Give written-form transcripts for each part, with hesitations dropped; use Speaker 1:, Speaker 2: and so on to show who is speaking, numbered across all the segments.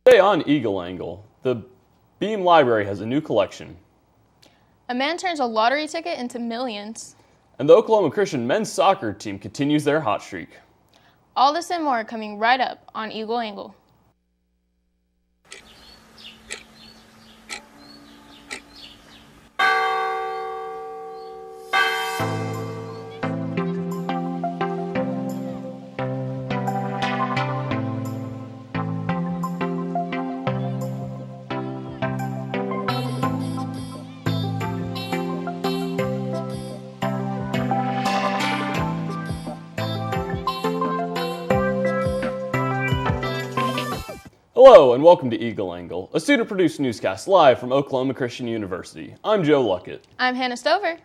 Speaker 1: Today on Eagle Angle, the Beam Library has a new collection.
Speaker 2: A man turns a lottery ticket into millions.
Speaker 1: And the Oklahoma Christian men's soccer team continues their hot streak.
Speaker 2: All this and more coming right up on Eagle Angle.
Speaker 1: Hello and welcome to Eagle Angle, a student-produced newscast live from Oklahoma Christian University. I'm Joe Luckett.
Speaker 2: I'm Hannah Stover.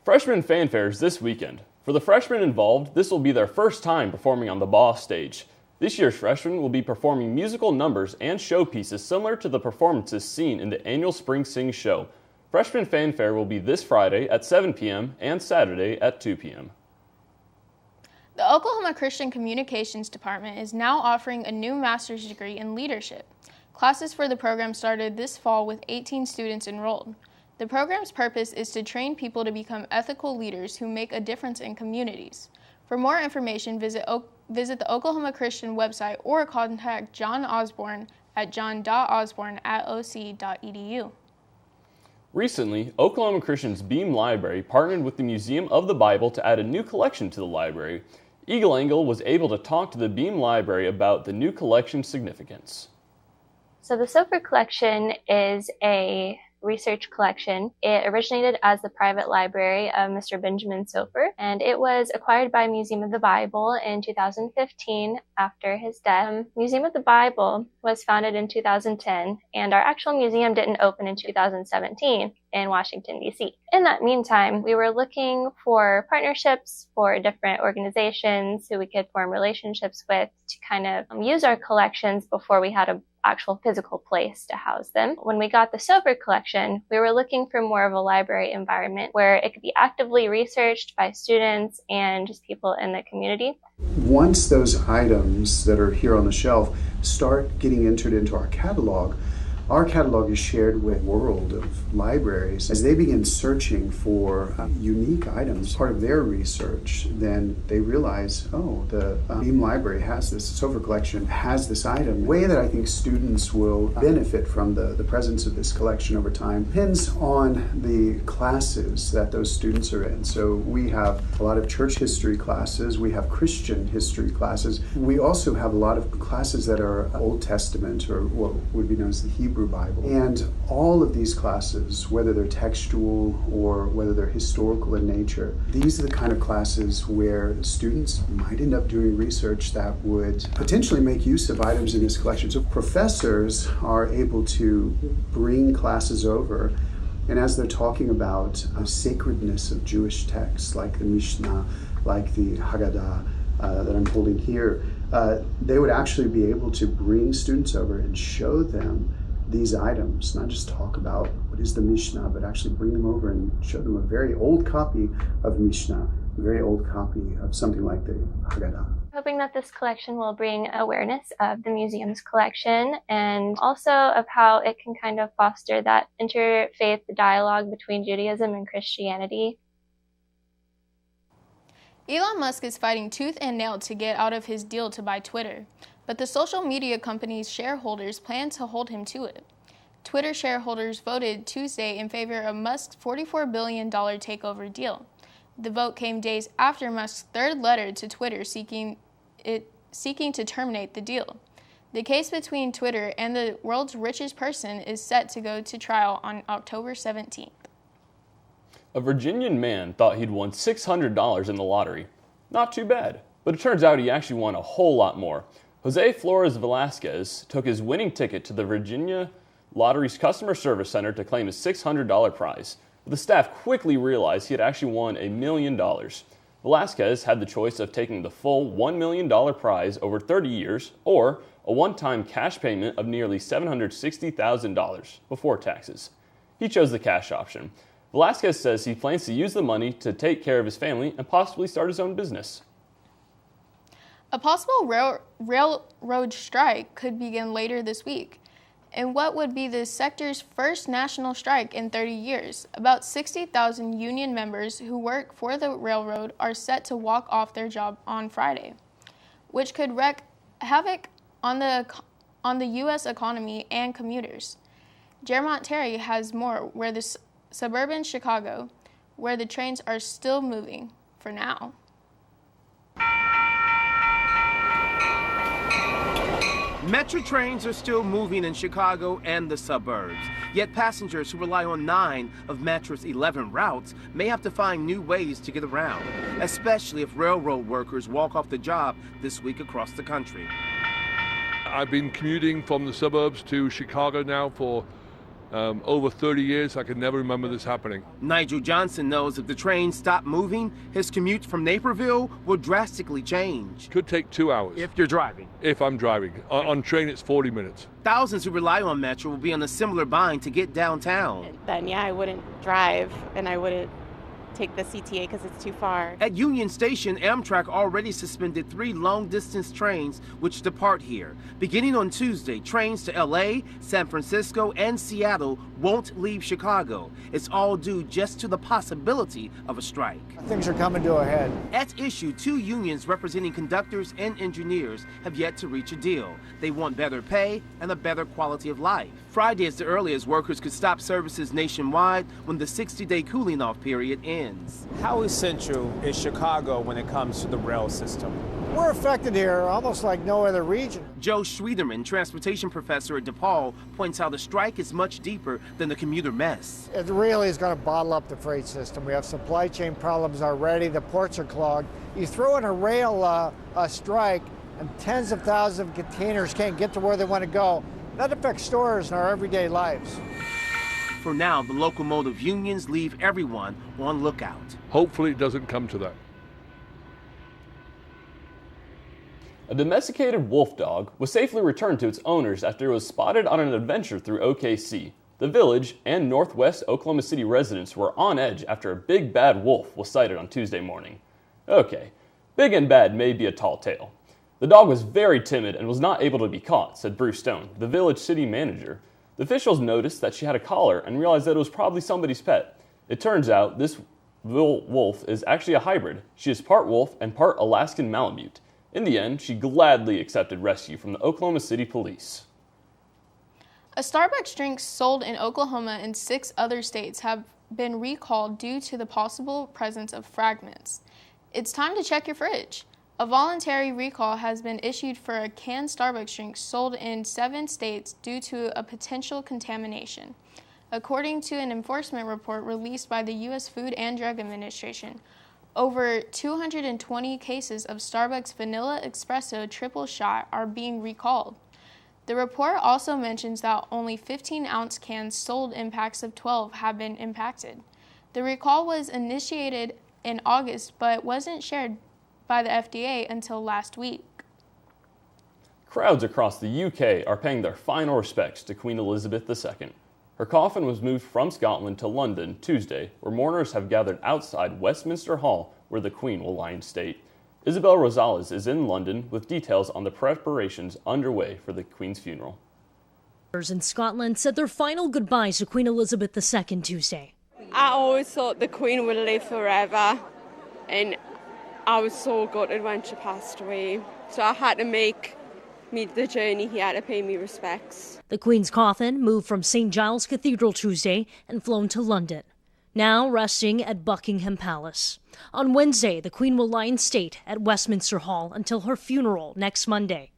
Speaker 1: Freshman fanfares this weekend. For the freshmen involved, this will be their first time performing on the Boss stage. This year's freshmen will be performing musical numbers and showpieces similar to the performances seen in the annual Spring Sing show. Freshman fanfare will be this Friday at 7 p.m. and Saturday at 2 p.m.
Speaker 2: The Oklahoma Christian Communications Department is now offering a new master's degree in leadership. Classes for the program started this fall with 18 students enrolled. The program's purpose is to train people to become ethical leaders who make a difference in communities. For more information, visit the Oklahoma Christian website or contact John Osborne at john.osborne@oc.edu.
Speaker 1: Recently, Oklahoma Christian's Beam Library partnered with the Museum of the Bible to add a new collection to the library. Eagle Angle was able to talk to the Beam Library about the new collection's significance.
Speaker 3: So the Sofer collection is a research collection. It originated as the private library of Mr. Benjamin Sofer, and it was acquired by Museum of the Bible in 2015 after his death. Museum of the Bible was founded in 2010, and our actual museum didn't open in 2017 in Washington, D.C. In that meantime, we were looking for partnerships for different organizations who we could form relationships with to kind of use our collections before we had an actual physical place to house them. When we got the Sofer collection, we were looking for more of a library environment where it could be actively researched by students and just people in the community.
Speaker 4: Once those items that are here on the shelf start getting entered into our catalog is shared with a world of libraries. As they begin searching for unique items, part of their research, then they realize, the Beam Library has this, Sofer collection has this item. The way that I think students will benefit from the presence of this collection over time depends on the classes that those students are in. So we have a lot of church history classes, we have Christian history classes. We also have a lot of classes that are Old Testament, or what would be known as the Hebrew Bible. And all of these classes, whether they're textual or whether they're historical in nature, these are the kind of classes where students might end up doing research that would potentially make use of items in this collection. So professors are able to bring classes over, and as they're talking about the sacredness of Jewish texts, like the Mishnah, like the Haggadah that I'm holding here, they would actually be able to bring students over and show them these items, not just talk about what is the Mishnah, but actually bring them over and show them a very old copy of Mishnah, a very old copy of something like the Haggadah.
Speaker 3: Hoping that this collection will bring awareness of the museum's collection and also of how it can kind of foster that interfaith dialogue between Judaism and Christianity.
Speaker 2: Elon Musk is fighting tooth and nail to get out of his deal to buy Twitter, but the social media company's shareholders plan to hold him to it. Twitter shareholders voted Tuesday in favor of Musk's $44 billion takeover deal. The vote came days after Musk's third letter to Twitter seeking to terminate the deal. The case between Twitter and the world's richest person is set to go to trial on October 17th.
Speaker 1: A Virginian man thought he'd won $600 in the lottery. Not too bad, but it turns out he actually won a whole lot more. Jose Flores Velasquez took his winning ticket to the Virginia Lottery's customer service center to claim his $600 prize, but the staff quickly realized he had actually won $1 million. Velasquez had the choice of taking the full $1 million prize over 30 years or a one-time cash payment of nearly $760,000 before taxes. He chose the cash option. Velasquez says he plans to use the money to take care of his family and possibly start his own business.
Speaker 2: A possible railroad strike could begin later this week, in what would be the sector's first national strike in 30 years. About 60,000 union members who work for the railroad are set to walk off their job on Friday, which could wreak havoc on the U.S. economy and commuters. Jermont Terry has more, where the suburban Chicago, where the trains are still moving for now.
Speaker 5: Metro trains are still moving in Chicago and the suburbs, yet passengers who rely on 9 of Metro's 11 routes may have to find new ways to get around, especially if railroad workers walk off the job this week across the country.
Speaker 6: I've been commuting from the suburbs to Chicago now for over 30 years. I can never remember this happening.
Speaker 5: Nigel Johnson knows if the trains stop moving, his commute from Naperville will drastically change.
Speaker 6: Could take 2 hours.
Speaker 5: If you're driving.
Speaker 6: If I'm driving. On train, it's 40 minutes.
Speaker 5: Thousands who rely on Metro will be on a similar bind to get downtown.
Speaker 7: Then, yeah, I wouldn't drive and I wouldn't take the CTA because it's too far.
Speaker 5: At Union Station, Amtrak already suspended 3 long-distance trains which depart here. Beginning on Tuesday, trains to LA, San Francisco, and Seattle won't leave Chicago. It's all due just to the possibility of a strike.
Speaker 8: Things are coming to a head.
Speaker 5: At issue, 2 unions representing conductors and engineers have yet to reach a deal. They want better pay and a better quality of life. Friday is the earliest workers could stop services nationwide when the 60-day cooling-off period ends.
Speaker 9: How essential is Chicago when it comes to the rail system?
Speaker 8: We're affected here almost like no other region.
Speaker 5: Joe Schwederman, transportation professor at DePaul, points out the strike is much deeper than the commuter mess.
Speaker 8: It really is going to bottle up the freight system. We have supply chain problems already. The ports are clogged. You throw in a rail strike and tens of thousands of containers can't get to where they want to go. That affects stores and our everyday lives.
Speaker 5: For now, the locomotive unions leave everyone on lookout.
Speaker 6: Hopefully it doesn't come to that.
Speaker 1: A domesticated wolf dog was safely returned to its owners after it was spotted on an adventure through OKC. The village and northwest Oklahoma City residents were on edge after a big bad wolf was sighted on Tuesday morning. Okay, big and bad may be a tall tale. The dog was very timid and was not able to be caught, said Bruce Stone, the village city manager. The officials noticed that she had a collar and realized that it was probably somebody's pet. It turns out this wolf is actually a hybrid. She is part wolf and part Alaskan Malamute. In the end, she gladly accepted rescue from the Oklahoma City police.
Speaker 2: A Starbucks drink sold in Oklahoma and 6 other states have been recalled due to the possible presence of fragments. It's time to check your fridge. A voluntary recall has been issued for a canned Starbucks drink sold in 7 states due to a potential contamination. According to an enforcement report released by the U.S. Food and Drug Administration, over 220 cases of Starbucks Vanilla Espresso Triple Shot are being recalled. The report also mentions that only 15-ounce cans sold in packs of 12 have been impacted. The recall was initiated in August but wasn't shared by the FDA until last week.
Speaker 1: Crowds across the UK are paying their final respects to Queen Elizabeth II. Her coffin was moved from Scotland to London Tuesday, where mourners have gathered outside Westminster Hall, where the Queen will lie in state. Isabel Rosales is in London with details on the preparations underway for the Queen's funeral.
Speaker 10: In Scotland said their final goodbyes to Queen Elizabeth II Tuesday.
Speaker 7: I always thought the Queen would live forever, and I was so gutted when she passed away. So I had to make the journey here to pay me respects.
Speaker 10: The Queen's coffin moved from St. Giles Cathedral Tuesday and flown to London, now resting at Buckingham Palace. On Wednesday, the Queen will lie in state at Westminster Hall until her funeral next Monday.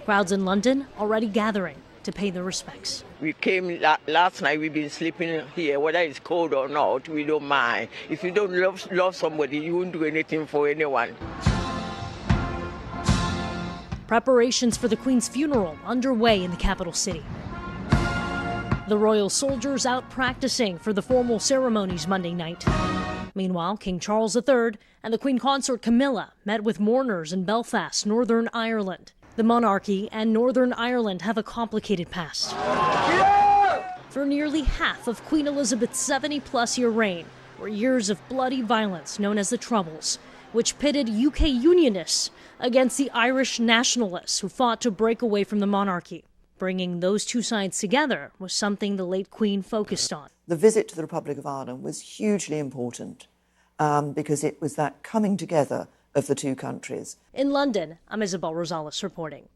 Speaker 10: Crowds in London already gathering to pay their respects.
Speaker 11: We came last night, we've been sleeping here, whether it's cold or not, we don't mind. If you don't love somebody, you won't do anything for anyone.
Speaker 10: Preparations for the Queen's funeral underway in the capital city. The royal soldiers out practicing for the formal ceremonies Monday night. Meanwhile, King Charles III and the Queen Consort Camilla met with mourners in Belfast, Northern Ireland. The monarchy and Northern Ireland have a complicated past. For nearly half of Queen Elizabeth's 70-plus-year reign were years of bloody violence known as the Troubles, which pitted UK Unionists against the Irish nationalists who fought to break away from the monarchy. Bringing those two sides together was something the late Queen focused on.
Speaker 12: The visit to the Republic of Ireland was hugely important because it was that coming together of the two countries.
Speaker 10: In London, I'm Isabel Rosales reporting.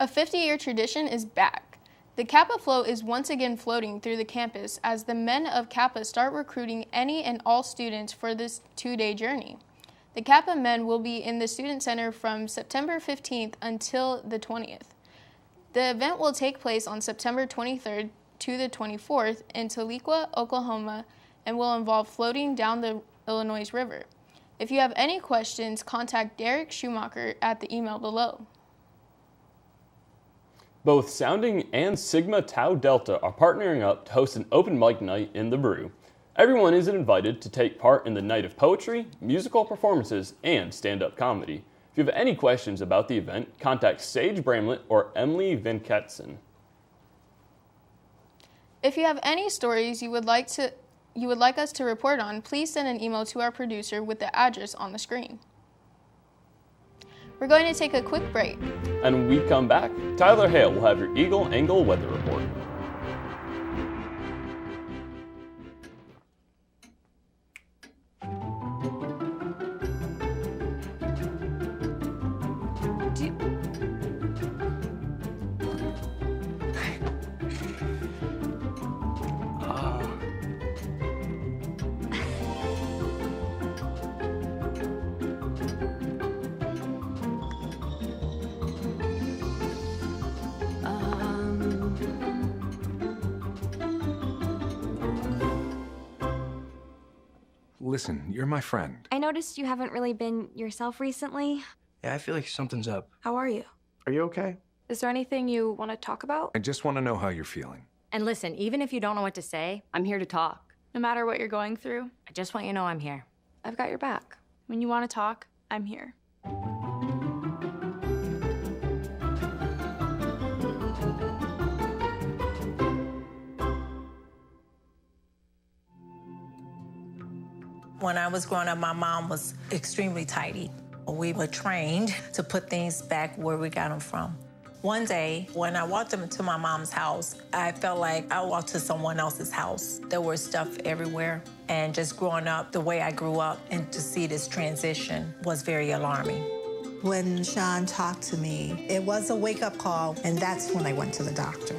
Speaker 2: A 50-year tradition is back. The Kappa float is once again floating through the campus as the men of Kappa start recruiting any and all students for this two-day journey. The Kappa men will be in the Student Center from September 15th until the 20th. The event will take place on September 23rd to the 24th in Tahlequah, Oklahoma, and will involve floating down the Illinois River. If you have any questions, contact Derek Schumacher at the email below.
Speaker 1: Both Sounding and Sigma Tau Delta are partnering up to host an open mic night in the Brew. Everyone is invited to take part in the night of poetry, musical performances, and stand-up comedy. If you have any questions about the event, contact Sage Bramlett or Emily Venkatson.
Speaker 2: If you have any stories you would like us to report on, please send an email to our producer with the address on the screen. We're going to take a quick break.
Speaker 1: And when we come back, Tyler Hale will have your Eagle Angle weather report.
Speaker 13: Listen, you're my friend.
Speaker 14: I noticed you haven't really been yourself recently.
Speaker 15: Yeah, I feel like something's up.
Speaker 14: How are you?
Speaker 15: Are you okay?
Speaker 14: Is there anything you want to talk about?
Speaker 13: I just want to know how you're feeling.
Speaker 16: And listen, even if you don't know what to say, I'm here to talk.
Speaker 14: No matter what you're going through,
Speaker 16: I just want you to know I'm here.
Speaker 14: I've got your back. When you want to talk, I'm here.
Speaker 17: When I was growing up, my mom was extremely tidy. We were trained to put things back where we got them from. One day, when I walked into my mom's house, I felt like I walked to someone else's house. There was stuff everywhere. And just growing up the way I grew up and to see this transition was very alarming.
Speaker 18: When Sean talked to me, it was a wake-up call, and that's when I went to the doctor.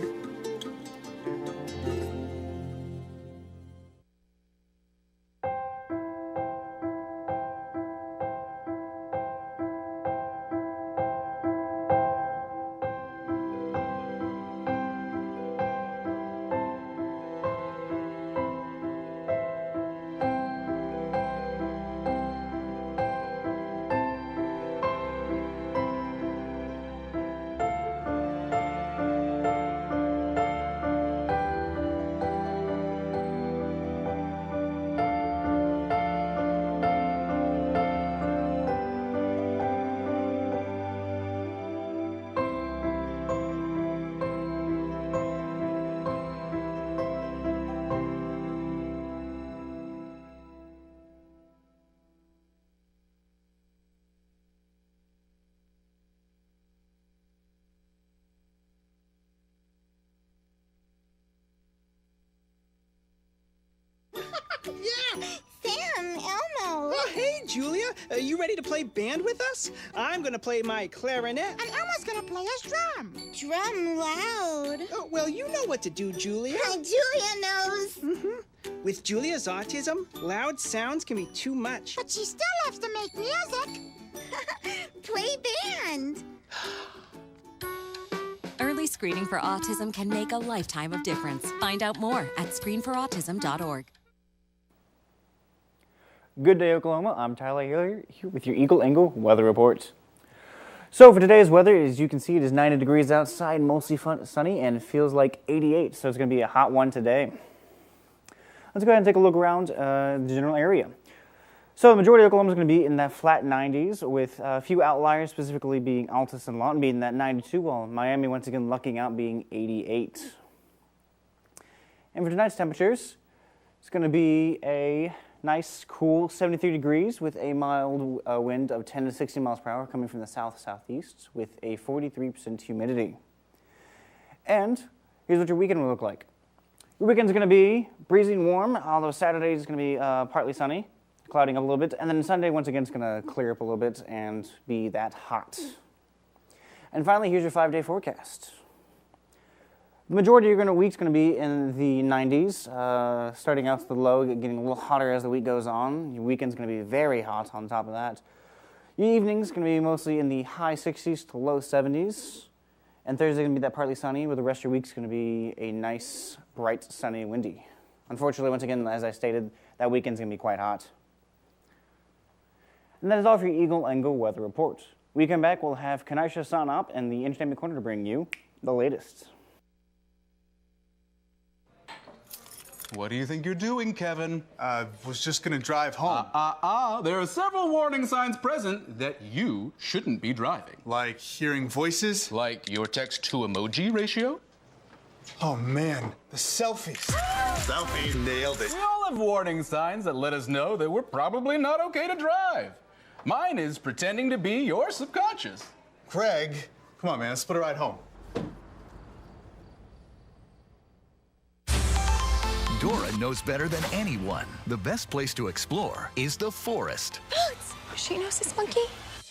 Speaker 19: Yeah! Sam, Elmo!
Speaker 20: Oh, hey, Julia. Are you ready to play band with us? I'm gonna play my clarinet.
Speaker 19: And Elmo's gonna play his drum. Drum loud.
Speaker 20: Oh, well, you know what to do, Julia.
Speaker 19: Julia knows.
Speaker 20: Mm-hmm. With Julia's autism, loud sounds can be too much.
Speaker 19: But she still loves to make music. Play band.
Speaker 21: Early screening for autism can make a lifetime of difference. Find out more at screenforautism.org.
Speaker 22: Good day, Oklahoma. I'm Tyler here with your Eagle Angle weather report. So for today's weather, as you can see, it is 90 degrees outside, mostly sunny, and it feels like 88, so it's going to be a hot one today. Let's go ahead and take a look around the general area. So the majority of Oklahoma is going to be in that flat 90s, with a few outliers, specifically being Altus and Lawton being that 92, while Miami once again lucking out being 88. And for tonight's temperatures, it's going to be a Nice, cool 73 degrees with a mild wind of 10 to 60 miles per hour coming from the south-southeast with a 43% humidity. And here's what your weekend will look like. Your weekend's going to be breezy and warm, although Saturday is going to be partly sunny, clouding up a little bit. And then Sunday, once again, is going to clear up a little bit and be that hot. And finally, here's your 5-day forecast. The majority of your week's going to be in the 90s, starting out to the low, getting a little hotter as the week goes on. Your weekend's going to be very hot on top of that. Your evening's going to be mostly in the high 60s to low 70s. And Thursday's going to be that partly sunny, where the rest of your week's going to be a nice, bright, sunny, windy. Unfortunately, once again, as I stated, that weekend's going to be quite hot. And that is all for your Eagle Angle weather report. When we come back, we'll have Kanisha Sanop and the Entertainment Corner to bring you the latest.
Speaker 3: What do you think you're doing, Kevin?
Speaker 4: Was just gonna drive home.
Speaker 3: There are several warning signs present that you shouldn't be driving.
Speaker 4: Like hearing voices?
Speaker 3: Like your text-to-emoji ratio?
Speaker 4: Oh man, the selfies. Selfie, nailed it.
Speaker 3: We all have warning signs that let us know that we're probably not okay to drive. Mine is pretending to be your subconscious.
Speaker 4: Craig, come on man, let's split a ride home.
Speaker 23: Dora knows better than anyone. The best place to explore is the forest.
Speaker 24: Boots! She knows this monkey?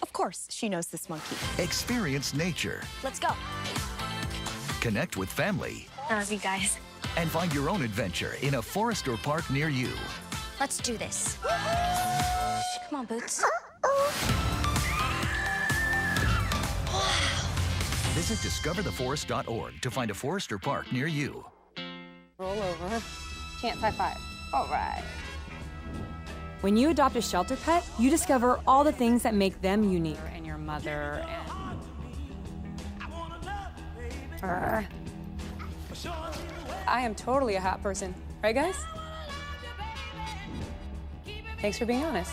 Speaker 24: Of course, she knows this monkey.
Speaker 23: Experience nature.
Speaker 24: Let's go.
Speaker 23: Connect with family.
Speaker 24: I love you guys.
Speaker 23: And find your own adventure in a forest or park near you.
Speaker 24: Let's do this. Come on, Boots.
Speaker 23: Visit discovertheforest.org to find a forest or park near you.
Speaker 25: Roll over. Chance high five. All right.
Speaker 26: When you adopt a shelter pet, you discover all the things that make them unique.
Speaker 25: And your mother and... I am totally a hat person. Right, guys? Thanks for being honest.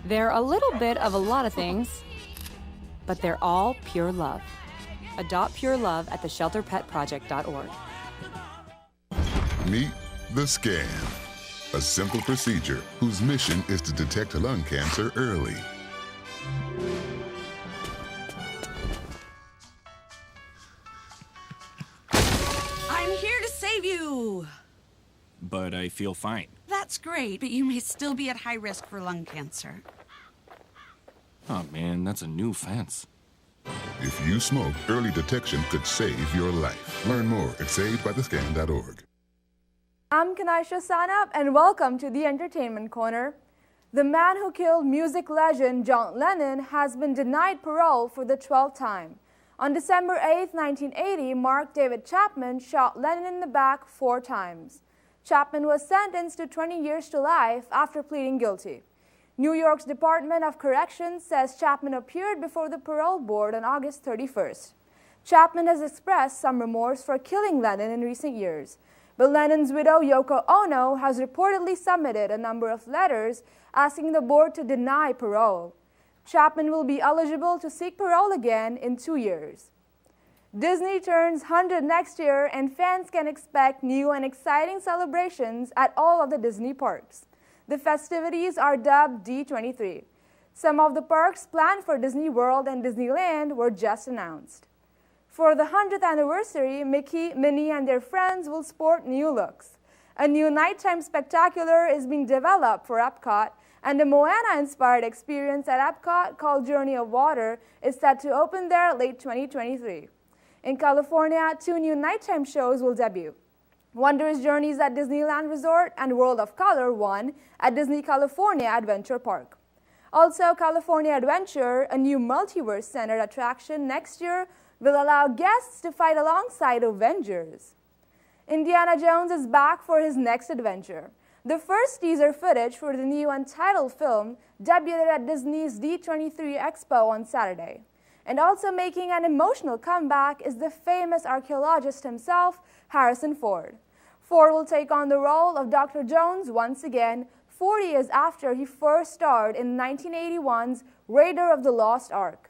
Speaker 26: They're a little bit of a lot of things, but they're all pure love. Adopt pure love at theshelterpetproject.org.
Speaker 27: Meet the Scan, a simple procedure whose mission is to detect lung cancer early.
Speaker 28: I'm here to save you!
Speaker 29: But I feel fine.
Speaker 28: That's great, but you may still be at high risk for lung cancer.
Speaker 29: Oh man, that's a new fence.
Speaker 27: If you smoke, early detection could save your life. Learn more at savedbythescan.org.
Speaker 30: I'm Kanisha Sanap, and welcome to the Entertainment Corner. The man who killed music legend John Lennon has been denied parole for the 12th time. On December 8, 1980, Mark David Chapman shot Lennon in the back 4 times. Chapman was sentenced to 20 years to life after pleading guilty. New York's Department of Corrections says Chapman appeared before the parole board on August 31st. Chapman has expressed some remorse for killing Lennon in recent years. But Lennon's widow, Yoko Ono, has reportedly submitted a number of letters asking the board to deny parole. Chapman will be eligible to seek parole again in 2 years. Disney turns 100 next year, and fans can expect new and exciting celebrations at all of the Disney parks. The festivities are dubbed D23. Some of the parks planned for Disney World and Disneyland were just announced. For the 100th anniversary, Mickey, Minnie, and their friends will sport new looks. A new nighttime spectacular is being developed for Epcot, and a Moana-inspired experience at Epcot called Journey of Water is set to open there late 2023. In California, 2 new nighttime shows will debut. Wondrous Journeys at Disneyland Resort and World of Color 1 at Disney California Adventure Park. Also, California Adventure, a new multiverse-centered attraction next year, will allow guests to fight alongside Avengers. Indiana Jones is back for his next adventure. The first teaser footage for the new untitled film debuted at Disney's D23 Expo on Saturday. And also making an emotional comeback is the famous archaeologist himself, Harrison Ford. Ford will take on the role of Dr. Jones once again, 40 years after he first starred in 1981's Raider of the Lost Ark.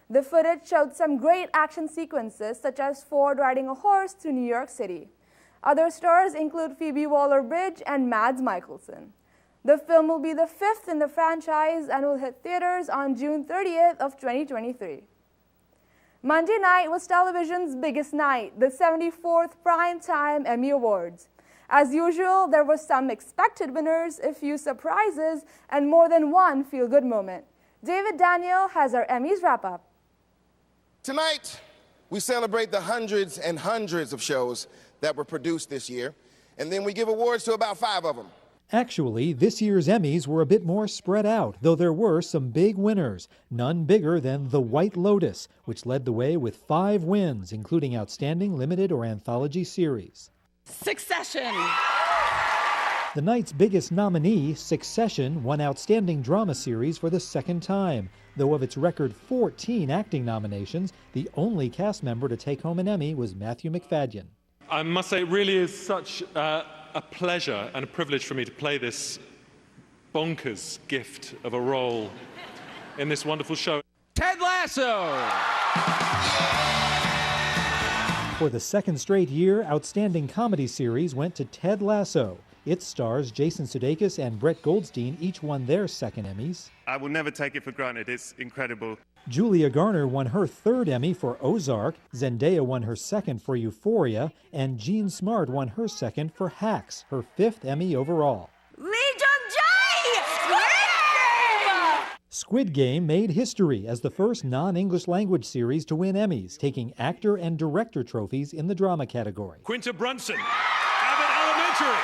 Speaker 30: The footage showed some great action sequences, such as Ford riding a horse through New York City. Other stars include Phoebe Waller-Bridge and Mads Mikkelsen. The film will be the 5th in the franchise and will hit theaters on June 30th of 2023. Monday night was television's biggest night, the 74th Primetime Emmy Awards. As usual, there were some expected winners, a few surprises, and more than one feel-good moment. David Daniel has our Emmys wrap-up.
Speaker 1: Tonight, we celebrate the hundreds and hundreds of shows that were produced this year, and then we give awards to about 5 of them.
Speaker 2: Actually, this year's Emmys were a bit more spread out, though there were some big winners, none bigger than The White Lotus, which led the way with 5 wins, including Outstanding Limited or Anthology Series.
Speaker 28: Succession!
Speaker 2: The night's biggest nominee, Succession, won Outstanding Drama Series for the second time. Though of its record 14 acting nominations, the only cast member to take home an Emmy was Matthew Macfadyen.
Speaker 5: I must say, it really is such a pleasure and a privilege for me to play this bonkers gift of a role in this wonderful show.
Speaker 3: Ted Lasso!
Speaker 2: For the second straight year, Outstanding Comedy Series went to Ted Lasso. Its stars, Jason Sudeikis and Brett Goldstein, each won their second Emmys.
Speaker 6: I will never take it for granted. It's incredible.
Speaker 2: Julia Garner won her third Emmy for Ozark, Zendaya won her second for Euphoria, and Jean Smart won her second for Hacks, her 5th Emmy overall.
Speaker 28: Legion J!
Speaker 2: Squid Game made history as the first non-English language series to win Emmys, taking actor and director trophies in the drama category.
Speaker 5: Quinta Brunson, Abbott Elementary.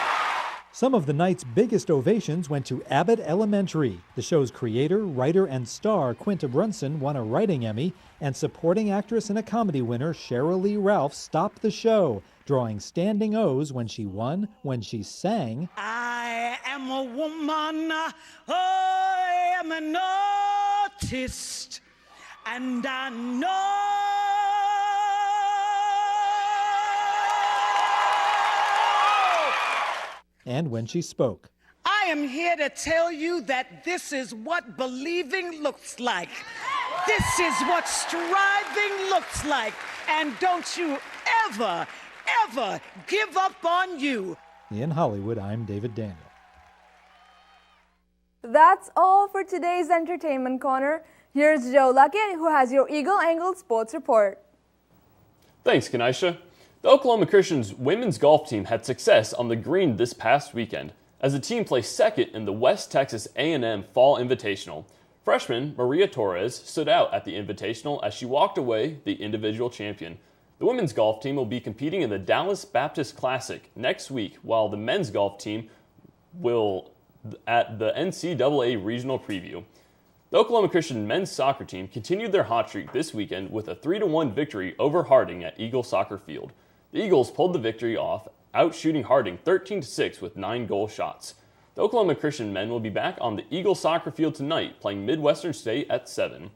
Speaker 2: Some of the night's biggest ovations went to Abbott Elementary. The show's creator, writer, and star, Quinta Brunson, won a writing Emmy, and supporting actress and a comedy winner, Sheryl Lee Ralph, stopped the show, drawing standing O's when she won, when she sang,
Speaker 28: I am a woman, I am an artist, and I know
Speaker 2: and when she spoke.
Speaker 28: I am here to tell you that this is what believing looks like. This is what striving looks like. And don't you ever, ever give up on you.
Speaker 2: In Hollywood, I'm David Daniel.
Speaker 30: That's all for today's Entertainment Corner. Here's Joe Luckett, who has your Eagle Angle Sports Report.
Speaker 7: Thanks, Kanisha. The Oklahoma Christians women's golf team had success on the green this past weekend as the team placed second in the West Texas A&M Fall Invitational. Freshman Maria Torres stood out at the Invitational as she walked away the individual champion. The women's golf team will be competing in the Dallas Baptist Classic next week, while the men's golf team will at the NCAA Regional Preview. The Oklahoma Christian men's soccer team continued their hot streak this weekend with a 3-1 victory over Harding at Eagle Soccer Field. The Eagles pulled the victory off, out-shooting Harding 13-6 with 9 goal shots. The Oklahoma Christian men will be back on the Eagle Soccer Field tonight, playing Midwestern State at 7.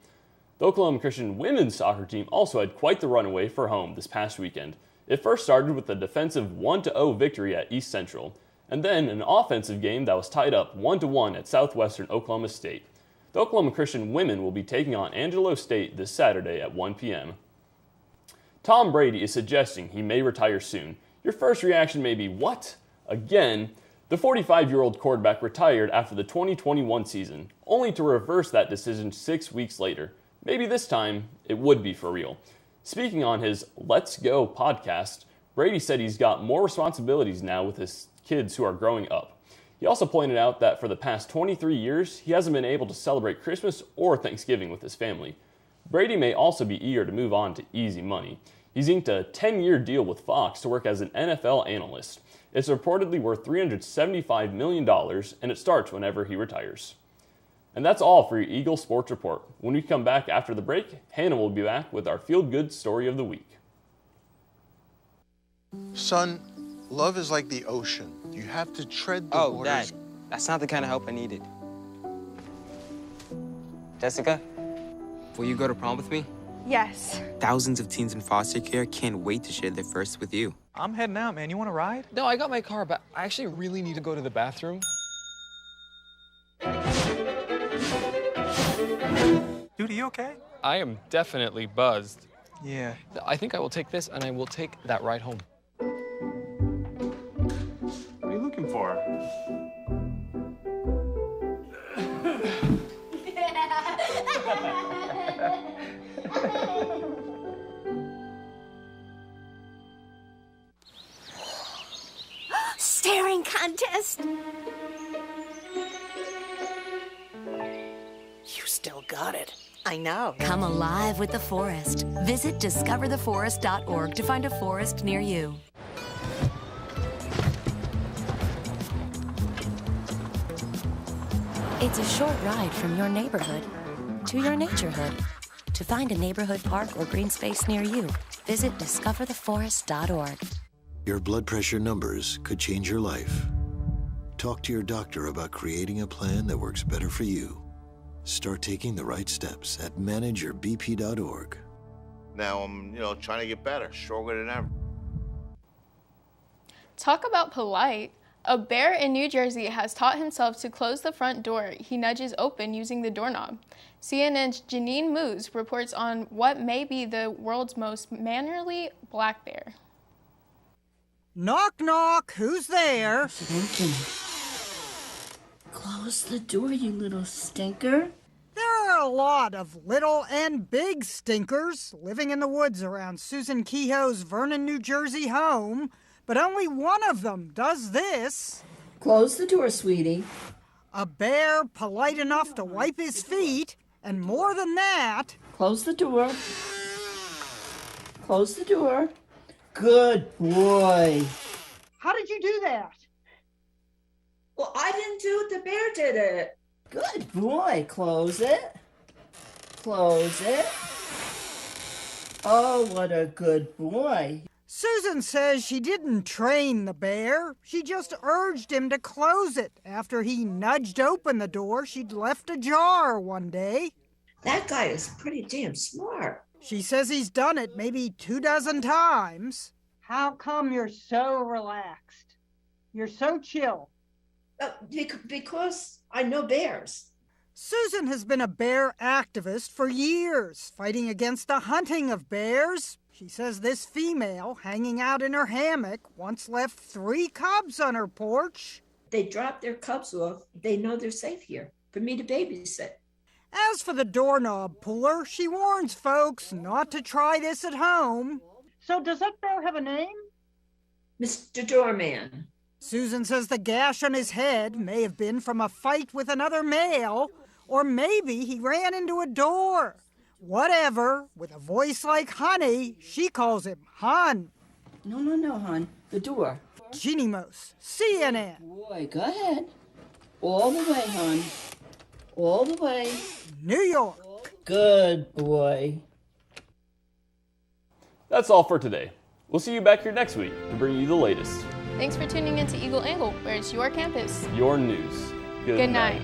Speaker 7: The Oklahoma Christian women's soccer team also had quite the runaway for home this past weekend. It first started with a defensive 1-0 victory at East Central, and then an offensive game that was tied up 1-1 at Southwestern Oklahoma State. The Oklahoma Christian women will be taking on Angelo State this Saturday at 1 p.m. Tom Brady is suggesting he may retire soon. Your first reaction may be, what? Again? The 45-year-old quarterback retired after the 2021 season, only to reverse that decision 6 weeks later. Maybe this time, it would be for real. Speaking on his Let's Go podcast, Brady said he's got more responsibilities now with his kids who are growing up. He also pointed out that for the past 23 years, he hasn't been able to celebrate Christmas or Thanksgiving with his family. Brady may also be eager to move on to easy money. He's inked a 10-year deal with Fox to work as an NFL analyst. It's reportedly worth $375 million, and it starts whenever he retires. And that's all for your Eagle Sports Report. When we come back after the break, Hannah will be back with our feel-good story of the week.
Speaker 8: Son, love is like the ocean. You have to tread the waters.
Speaker 9: Dad, that's not the kind of help I needed. Jessica, will you go to prom with me?
Speaker 30: Yes.
Speaker 9: Thousands of teens in foster care can't wait to share their first with you.
Speaker 10: I'm heading out, man. You want to ride?
Speaker 9: No, I got my car, but I actually really need to go to the bathroom.
Speaker 10: Dude, are you okay?
Speaker 9: I am definitely buzzed.
Speaker 10: Yeah.
Speaker 9: I think I will take this, and I will take that ride home.
Speaker 10: What are you looking for?
Speaker 24: contest?
Speaker 11: You still got it. I know.
Speaker 21: Come alive with the forest. Visit discovertheforest.org to find a forest near you. It's a short ride from your neighborhood to your naturehood. To find a neighborhood park or green space near you, visit discovertheforest.org.
Speaker 12: Your blood pressure numbers could change your life. Talk to your doctor about creating a plan that works better for you. Start taking the right steps at manageyourbp.org.
Speaker 13: Now I'm, trying to get better, stronger than ever.
Speaker 14: Talk about polite. A bear in New Jersey has taught himself to close the front door he nudges open using the doorknob. CNN's Janine Moose reports on what may be the world's most mannerly black bear.
Speaker 28: Knock, knock. Who's there?
Speaker 15: Close the door, you little stinker.
Speaker 28: There are a lot of little and big stinkers living in the woods around Susan Kehoe's Vernon, New Jersey home, but only one of them does this.
Speaker 15: Close the door, sweetie.
Speaker 28: A bear polite enough to wipe his feet, and more than that...
Speaker 15: Close the door. Close the door. Good boy.
Speaker 28: How did you do that?
Speaker 15: Well, I didn't do it. The bear did it. Good boy. Close it. Close it. Oh, what a good boy.
Speaker 28: Susan says she didn't train the bear. She just urged him to close it after he nudged open the door she'd left ajar one day.
Speaker 15: That guy is pretty damn smart.
Speaker 28: She says he's done it maybe 24 times. How come you're so relaxed? You're so chill.
Speaker 15: Because I know bears.
Speaker 28: Susan has been a bear activist for years, fighting against the hunting of bears. She says this female, hanging out in her hammock, once left 3 cubs on her porch.
Speaker 15: They drop their cubs off. They know they're safe here for me to babysit.
Speaker 28: As for the doorknob puller, she warns folks not to try this at home. So does that bear have a name?
Speaker 15: Mr. Doorman.
Speaker 28: Susan says the gash on his head may have been from a fight with another male, or maybe he ran into a door. Whatever, with a voice like Honey, she calls him Hun.
Speaker 15: No, hon. The door.
Speaker 28: Jeannie Mose, CNN.
Speaker 15: Boy, go ahead. All the way, hon. All the way.
Speaker 28: New York.
Speaker 15: Good boy.
Speaker 7: That's all for today. We'll see you back here next week to bring you the latest.
Speaker 14: Thanks for tuning in to Eagle Angle, where it's your campus.
Speaker 7: Your news.
Speaker 14: Good night.